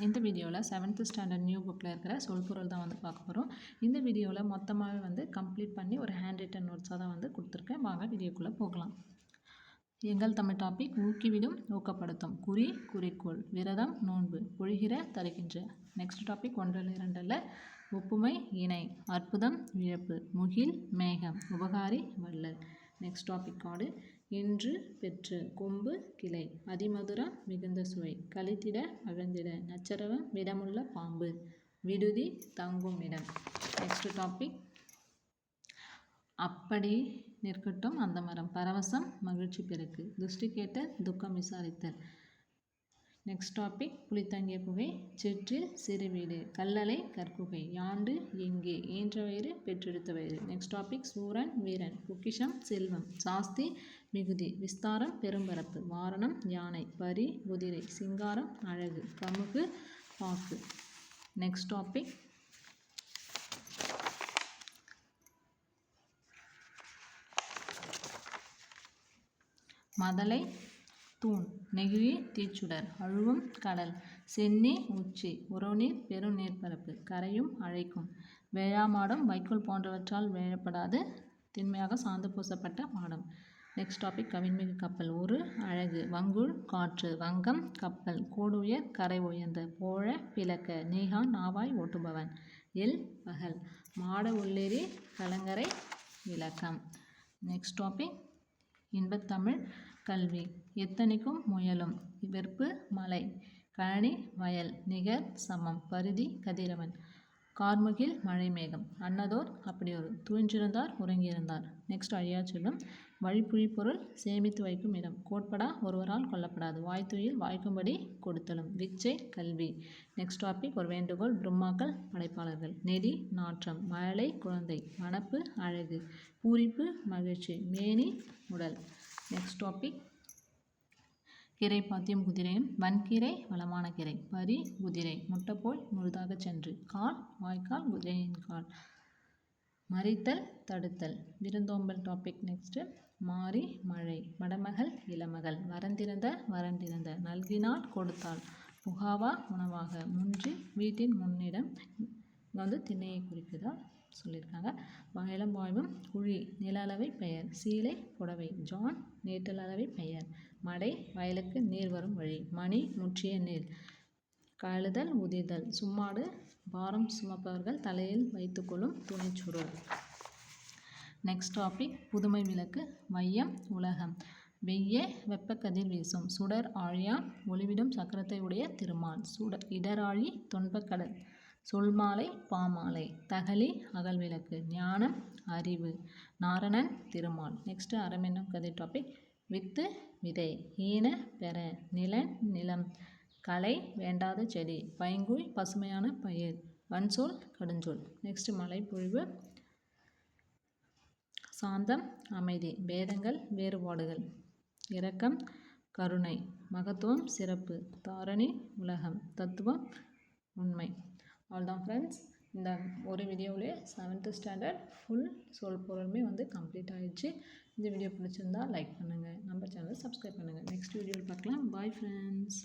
இந்த வீடியோவில் 7th standard new புக்கில் இருக்கிற சொல்பொருள் தான் வந்து பார்க்க போகிறோம். இந்த வீடியோவில் மொத்தமாகவே வந்து கம்ப்ளீட் பண்ணி ஒரு ஹேண்ட் ரிட்டன் நோட்ஸாக தான் வந்து கொடுத்துருக்கேன். வாங்க வீடியோக்குள்ளே போகலாம். எங்கள் தமிழ் டாபிக் ஊக்கிவிடும் ஊக்கப்படுத்தும் குறி குறிக்கோள் விரதம் நோன்பு பொழிகிற தருகின்ற. நெக்ஸ்ட் டாபிக் 1-2 ஒப்புமை இணை அற்புதம் விழப்பு முகில் மேகம் உபகாரி வள்ளல். நெக்ஸ்ட் டாபிக் கார்டு இன்று பெற்று கொம்பு கிளை அதிமதுரம் மிகுந்த சுவை கழித்திட அகழ்ந்திட நச்சரவம் விடமுள்ள பாம்பு விடுதி தங்கும் இடம். நெக்ஸ்ட் டாபிக் அப்படி நிற்கட்டும் அந்த மரம் பரவசம் மகிழ்ச்சி பெருக்கு துஷ்டி கேட்ட துக்கம் விசாரித்தல். நெக்ஸ்ட் டாபிக் புலித்தங்கிய குகை சிற்றில் சிறு வீடு கல்லலை கற்குகை யாண்டு எங்கே ஈன்ற வயிறு பெற்றெடுத்த வயிறு. நெக்ஸ்ட் டாபிக் சூரன் வீரன் பொக்கிஷம் செல்வம் சாஸ்தி மிகுதி விஸ்தாரம் பெரும்பரப்பு வாரணம் யானை பரி குதிரை சிங்காரம் அழகு கமுகு பாக்கு. நெக்ஸ்ட் டாபிக் மதலை தூண் நெகிழி தீச்சுடர் அழுவும் கடல் சென்னி உச்சி உறவுநீர் பெருநீர்ப்பரப்பு கரையும் அழைக்கும் வேழாமாடம் வைக்கோல் போன்றவற்றால் வேழப்படாது திண்மையாக சாந்து பூசப்பட்ட மாடம். நெக்ஸ்ட் டாபிக் கவின்மிகு கப்பல் ஒரு அழகு வங்குள் காற்று வங்கம் கப்பல் கோடு உயர் கரை உயர்ந்த போழ பிளக்க நீகான் நாவாய் ஓட்டுபவன் எல் பகல் மாட உள்ளேரி கலங்கரை விளக்கம். நெக்ஸ்ட் டாபிக் இன்பத்தமிழ் கல்வி எத்தனைக்கும் முயலும் வெறுப்பு மலை கழனி வயல் நிகர் சமம் பருதி கதிரவன் கார்முகில் மழை மேகம் அன்னதோர் அப்படியொரு தூஞ்சிருந்தார் உறங்கியிருந்தார். நெக்ஸ்ட் அழியா செல்லும் வழிப்புழி பொருள் சேமித்து வைக்கும் இடம் கோட்படா ஒருவரால் கொல்லப்படாது வாய்த்துயில் வாய்க்கும்படி கொடுத்தலும் விச்சை கல்வி. நெக்ஸ்ட் டாபிக் ஒரு வேண்டுகோள் பிரம்மாக்கள் படைப்பாளர்கள் நெடி நாற்றம் மழலை குழந்தை வனப்பு அழகு பூரிப்பு மகிழ்ச்சி மேனி உடல். நெக்ஸ்ட் டாபிக் கீரை பாத்தியம் குதிரையும் வன்கீரை வளமான கீரை பரி குதிரை முட்டைப்போல் முழுதாக சென்று கால் வாய்க்கால் குதிரையின் கால் மறித்தல் தடுத்தல் விருந்தோம்பல் டாபிக். நெக்ஸ்ட்டு மாறி மழை மடமகள் இளமகள் வரந்திருந்த வறண்டிருந்த நல்கினால் கொடுத்தால் புகாவா உணவாக முன்றி வீட்டின் முன்னிடம் வந்து திண்ணையை குறிக்குதா சொல்லியிருக்காங்க. வயலம் வாய்வும் குழி நில அளவை பெயர் சீலை புடவை ஜான் நீட்டல் அளவை பெயர் மடை வயலுக்கு நீர் வரும் வழி மணி முற்றிய நீர் கழுதல் உதிர்தல் சும்மாடு பாரம் சுமப்பவர்கள் தலையில் வைத்துக்கொள்ளும் துணைச்சுருள். நெக்ஸ்ட் டாபிக் புதுமை விளக்கு மையம் உலகம் வெய்ய வெப்ப கதிர் வீசும் சுடர் ஆழியான் ஒளிவிடும் சக்கரத்தை உடைய திருமால் இடராழி தொன்பக்கடல் சொல்மாலை பாமாலை தகலி அகல்விளக்கு ஞானம் அறிவு நாரணன் திருமால். நெக்ஸ்ட் அறம் என்னும் கதை டாபிக் வித்து விதை ஈன பெற நிலன் நிலம் களை வேண்டாத செடி பைங்குய் பசுமையான பயிர் வன்சொல் கடுஞ்சொல். நெக்ஸ்ட் மழை பொழிவு சாந்தம் அமைதி பேதங்கள் வேறுபாடுகள் இரக்கம் கருணை மகத்துவம் சிறப்பு தாரணி உலகம் தத்துவம் உண்மை. அவ்வளோதான் ஃப்ரெண்ட்ஸ், இந்த ஒரு வீடியோவிலே 7th ஸ்டாண்டர்ட் ஃபுல் சொல் பொருளுமே வந்து கம்ப்ளீட் ஆகிடுச்சு. இந்த வீடியோ பிடிச்சிருந்தா லைக் பண்ணுங்கள் நம்ம சேனலை சப்ஸ்கிரைப் பண்ணுங்கள். நெக்ஸ்ட் வீடியோவில் பார்க்கலாம். Bye friends.